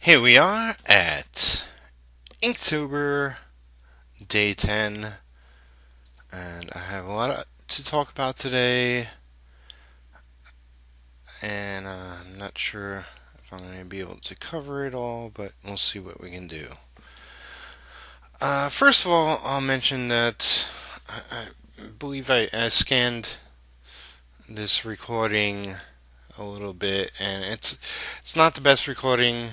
Here we are at Inktober, day 10, and I have a lot to talk about today, and I'm not sure if I'm going to be able to cover it all, but we'll see what we can do. First of all, I'll mention that I believe I scanned this recording a little bit, and it's not the best recording.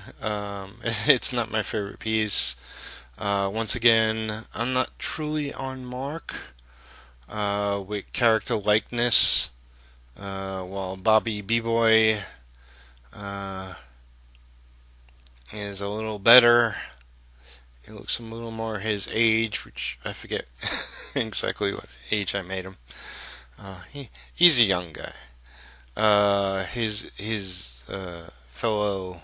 It's not my favorite piece. Once again, I'm not truly on mark with character likeness. While Bobby B-Boy uh, is a little better. He looks a little more his age, which I forget exactly what age I made him. He's a young guy. His fellow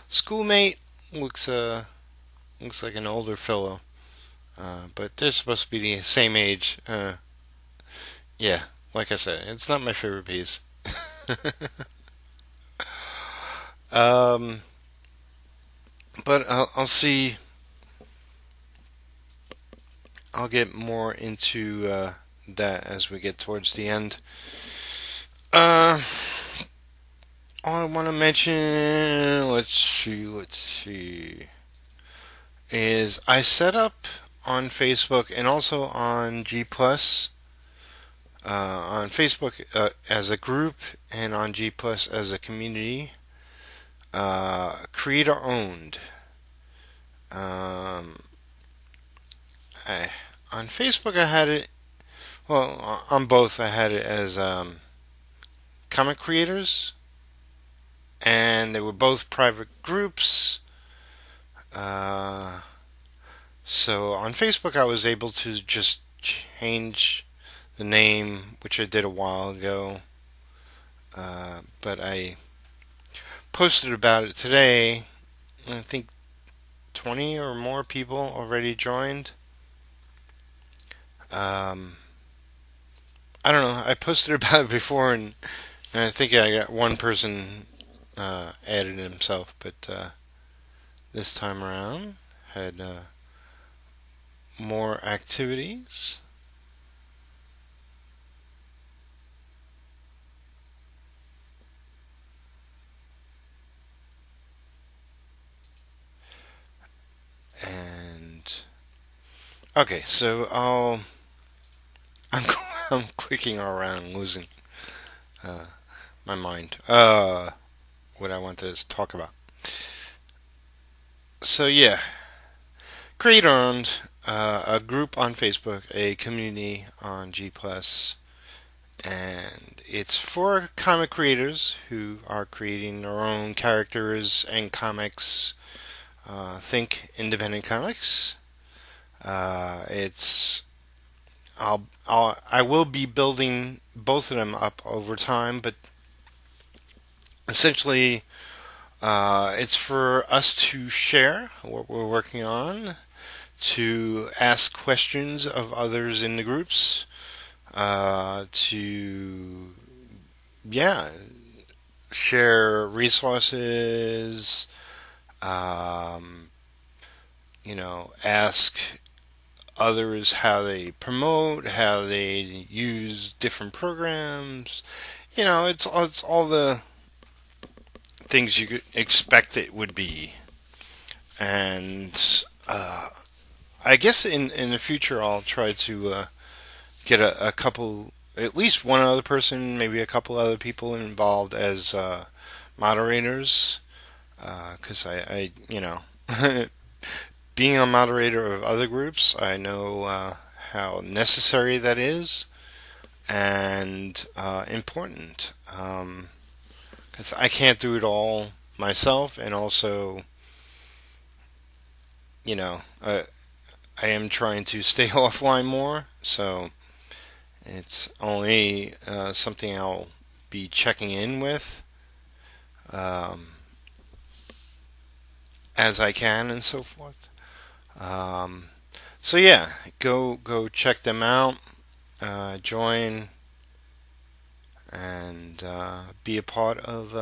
schoolmate looks like an older fellow, but they're supposed to be the same age. Yeah, like I said, it's not my favorite piece. um, but I'll see. I'll get more into that as we get towards the end. Uh, all I want to mention, let's see, is I set up on Facebook and also on G Plus. On Facebook as a group and on G Plus as a community, creator owned. Um, I, on Facebook, I had it. Well, on both, I had it as comic creators, and they were both private groups. Uh, so on Facebook, I was able to just change the name, which I did a while ago. But I posted about it today. I think 20 or more people already joined. Um, I don't know. I posted about it before, and I think I got one person added himself, but this time around had more activities. And okay, so I'm I'm clicking around, losing uh, my mind. What I wanted to talk about. So yeah, creator owned, a group on Facebook, a community on G Plus, and it's for comic creators who are creating their own characters and comics. Think independent comics. It's I will be building both of them up over time, but essentially, it's for us to share what we're working on, to ask questions of others in the groups, to yeah, share resources, um, ask others how they promote, how they use different programs. It's all the things you could expect it would be. And I guess in the future I'll try to get a couple, at least one other person, maybe a couple other people involved as moderators, because being a moderator of other groups, I know how necessary that is and important. Because I can't do it all myself, and also, you know, uh, I am trying to stay offline more, so it's only something I'll be checking in with um, as I can and so forth. Um, so yeah, go check them out, join, and be a part of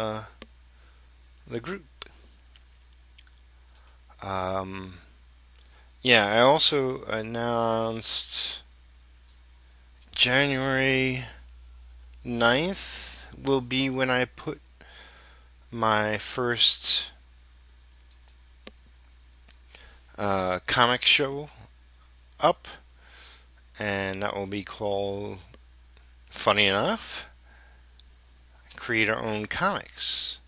the group. Um, yeah, I also announced January 9th will be when I put my first comic show up, and that will be called, funny enough, Create Our Own Comics.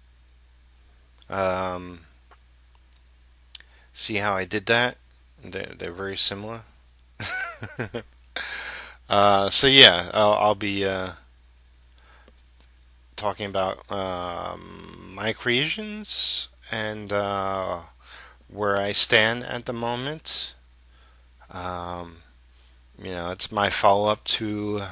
Um, see how I did that? They're very similar. So yeah, I'll be talking about my creations and where I stand at the moment. Um, it's my follow up to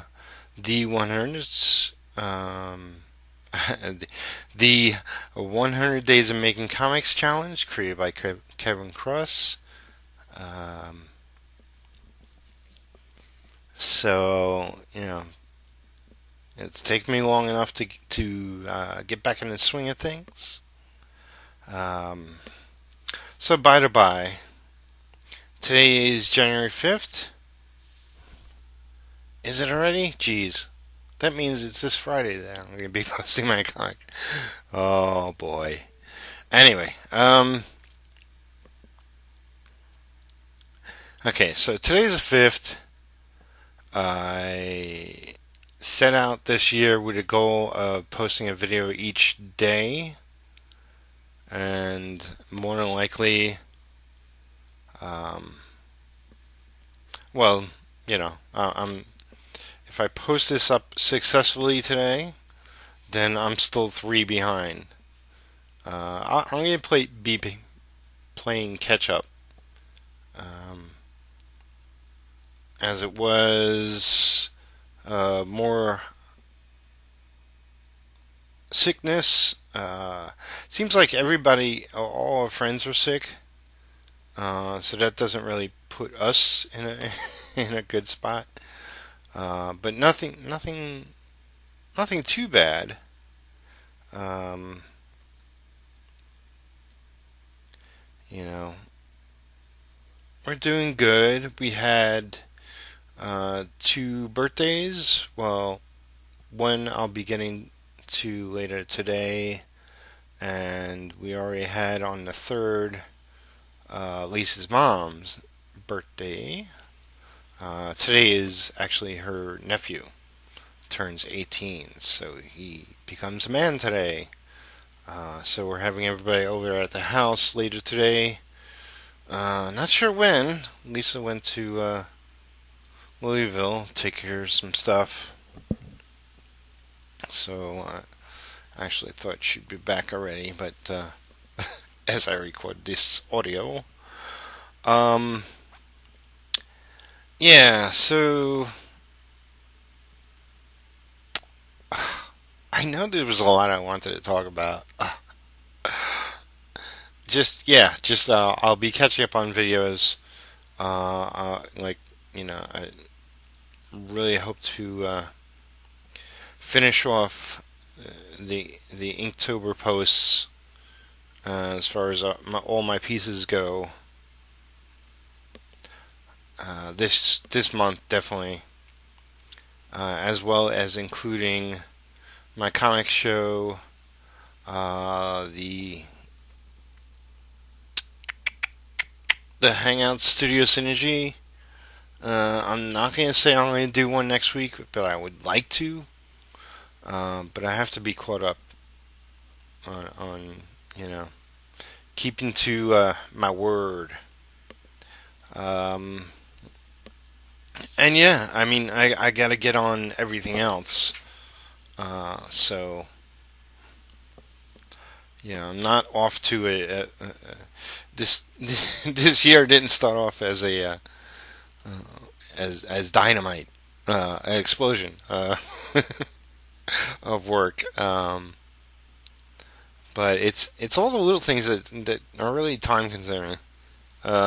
the 100s. The the 100 Days of Making Comics Challenge created by Kevin Cross. Um, so it's taken me long enough to get back in the swing of things. Um, so by the by, today is January 5th. Is it already? Jeez. That means it's this Friday that I'm going to be posting my comic. Oh boy. Anyway, okay, so today's the 5th. I set out this year with a goal of posting a video each day, and more than likely, um, well, I'm if I post this up successfully today, then I'm still three behind. I'm gonna be playing catch up, um, as it was more sickness. Seems like all our friends are sick, so that doesn't really put us in a in a good spot. But nothing too bad. Um, you know, we're doing good. We had two birthdays. Well, one I'll be getting to later today, and we already had on the third Lisa's mom's birthday. Today is actually her nephew turns 18, so he becomes a man today. So we're having everybody over at the house later today. Not sure when. Lisa went to Louisville, take care of some stuff. So I actually thought she'd be back already, but as I record this audio, um, yeah. So I know there was a lot I wanted to talk about. I'll be catching up on videos. Like I really hope to finish off the Inktober posts as far as all my pieces go. This month definitely, as well as including my comic show, the Hangout Studio Synergy. I'm not going to say I'm going to do one next week, but I would like to. But I have to be caught up on keeping to my word. Um, and yeah, I mean, I got to get on everything else. So yeah, I'm not off to this this year didn't start off as as dynamite, an explosion of work. But it's all the little things that are really time consuming.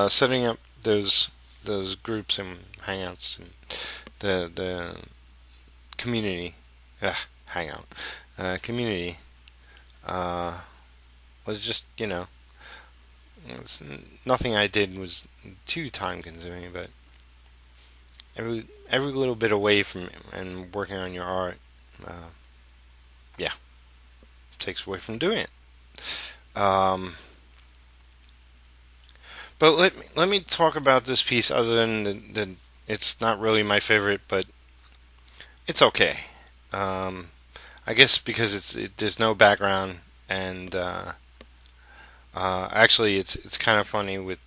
Setting up those groups and hangouts and the community, hangout community. Was just It's, nothing I did was too time consuming, but every little bit away from and working on your art, uh, yeah, takes away from doing it. Um, but let me talk about this piece. Other than the it's not really my favorite, but it's okay. Um, I guess because there's no background, and actually it's kind of funny with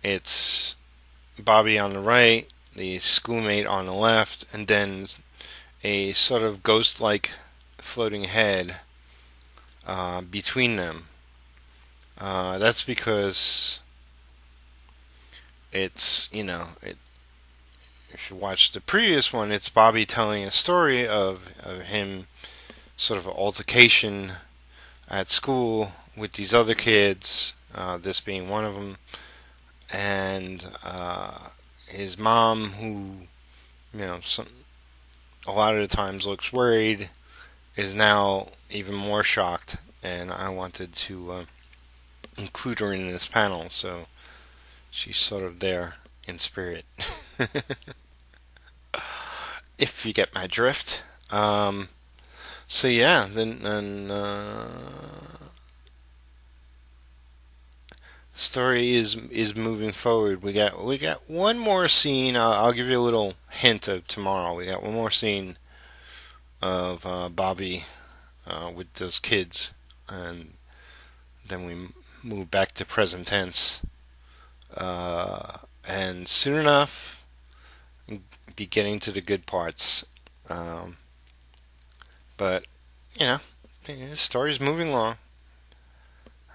it's Bobby on the right, the schoolmate on the left, and then a sort of ghost-like floating head between them. That's because it's if you watch the previous one, it's Bobby telling a story of him sort of an altercation at school with these other kids, this being one of them, and his mom, who some, a lot of the times looks worried, is now even more shocked. And I wanted to include her in this panel, so she's sort of there in spirit, if you get my drift. So yeah, then story is moving forward. We got one more scene. I'll give you a little hint of tomorrow. We got one more scene of Bobby with those kids, and then we move back to present tense. And soon enough, be getting to the good parts. Um, but you know, the story's moving along.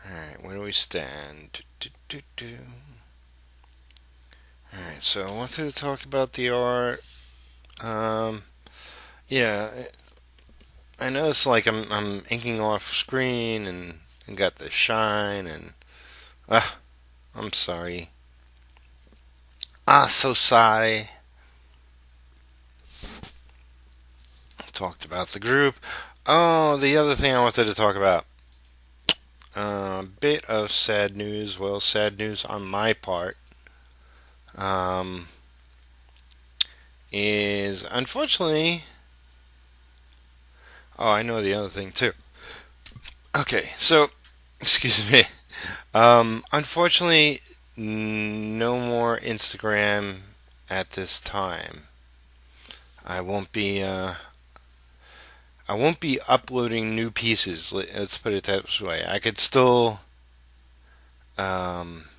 All right, where do we stand? All right, so I wanted to talk about the art. Um, yeah, I know it's like I'm inking off screen and got the shine and I'm sorry. So sorry. Talked about the group. Oh, the other thing I wanted to talk about. A bit of sad news. Well, sad news on my part. Um, is unfortunately. Oh, I know the other thing too. Okay, so excuse me. Unfortunately, no more Instagram at this time. I won't be. I won't be uploading new pieces. Let's put it that way. I could still um,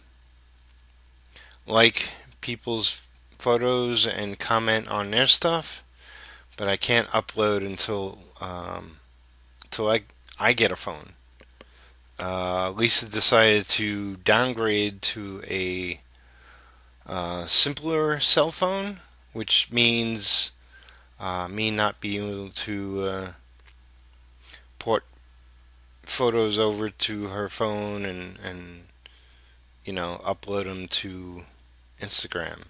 like people's photos and comment on their stuff, but I can't upload until I get a phone. Lisa decided to downgrade to a simpler cell phone, which means me not being able to port photos over to her phone and upload them to Instagram.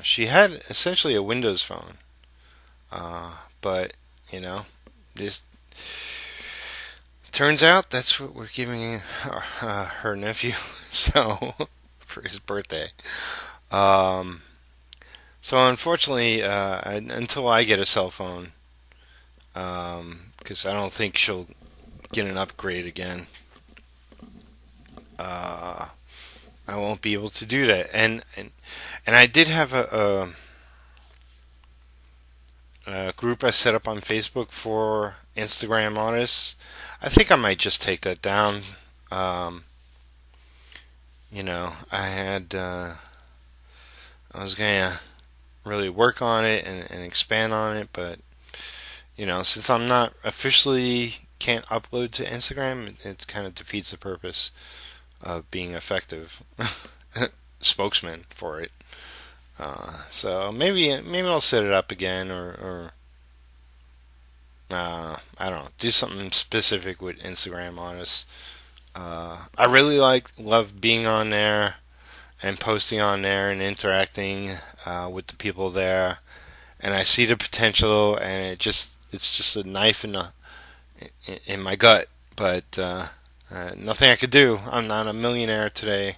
She had essentially a Windows phone, but you know, this turns out that's what we're giving her nephew. So for his birthday. Um, so unfortunately, until I get a cell phone, because I don't think she'll get an upgrade again. Uh, I won't be able to do that. And I did have a group I set up on Facebook for Instagram artists. I think I might just take that down. Um, I was gonna really work on it and expand on it, but since I'm not officially can't upload to Instagram, it kind of defeats the purpose of being effective spokesman for it. So maybe I'll set it up again, or I don't know, do something specific with Instagram artists. I really love being on there and posting on there and interacting with the people there, and I see the potential, and it's just a knife in my gut, but Nothing I could do. I'm not a millionaire today.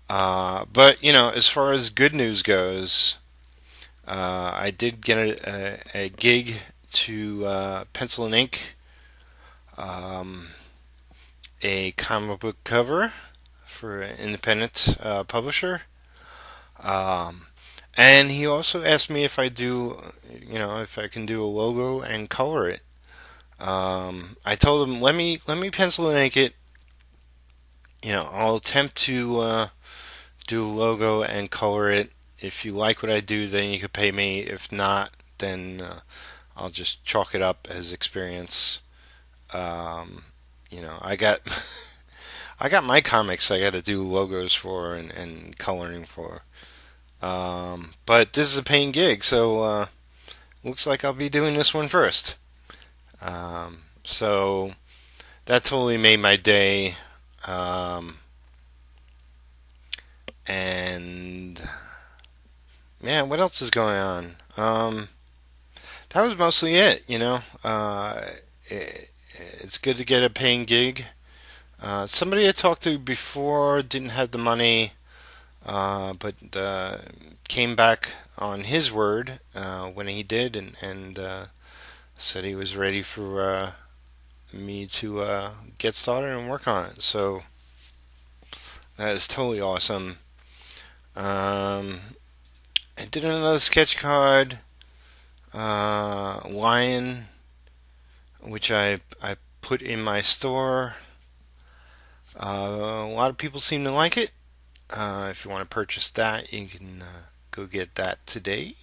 But as far as good news goes, I did get a gig to pencil and ink um, a comic book cover for an independent publisher. Um, and he also asked me if I do, if I can do a logo and color it. I told him, let me pencil and ink it. I'll attempt to do a logo and color it. If you like what I do, then you could pay me. If not, then I'll just chalk it up as experience. Um, I got I got my comics I got to do logos for and coloring for. But this is a paying gig, so looks like I'll be doing this one first. So that totally made my day. Um, and man, what else is going on? That was mostly it. It's good to get a paying gig. Somebody I talked to before didn't have the money, but came back on his word when he did, and said he was ready for me to get started and work on it. So that is totally awesome. Um, I did another sketch card, lion, which I put in my store. A lot of people seem to like it. If you want to purchase that, you can go get that today.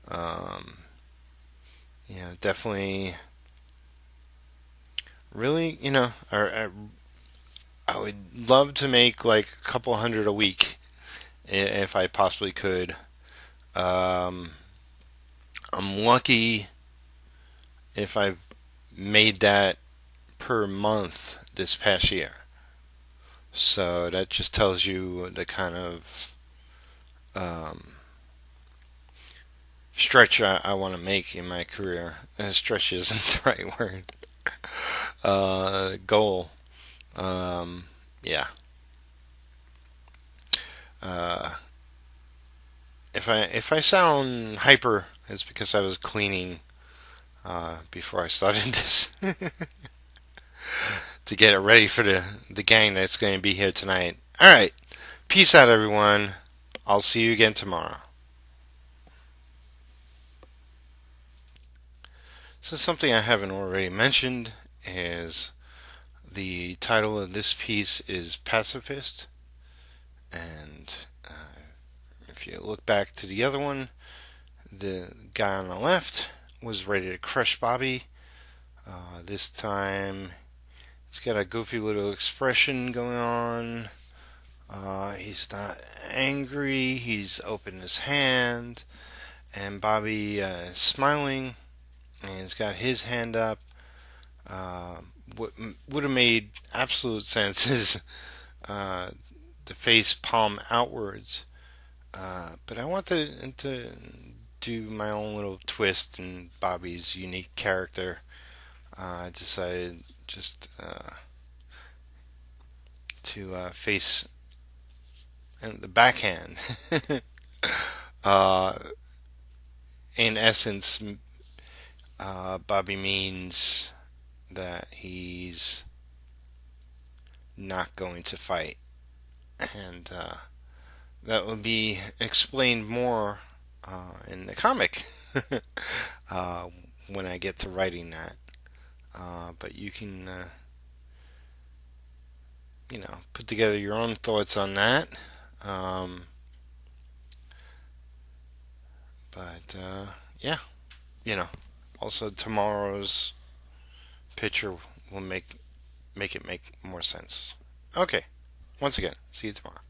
Um, definitely, really, I would love to make like a couple hundred a week if I possibly could. Um, I'm lucky if I've made that per month this past year. So that just tells you the kind of um, stretch I want to make in my career. Stretch isn't the right word. Goal. Um, yeah. Uh, if I sound hyper, it's because I was cleaning before I started this to get it ready for the gang that's going to be here tonight. All right. Peace out, everyone. I'll see you again tomorrow. So something I haven't already mentioned is the title of this piece is Pacifist, and if you look back to the other one, the guy on the left was ready to crush Bobby. This time, he's got a goofy little expression going on. He's not angry. He's opened his hand, and Bobby is smiling, and he's got his hand up. What would have made absolute sense is uh, the face palm outwards. But I want to do my own little twist in Bobby's unique character. I decided just to face the backhand. uh, in essence, Bobby means that he's not going to fight, and that will be explained more in the comic uh, when I get to writing that. But you can, put together your own thoughts on that. Um, but yeah, you know. Also, tomorrow's picture will make it make more sense. Okay. Once again, see you tomorrow.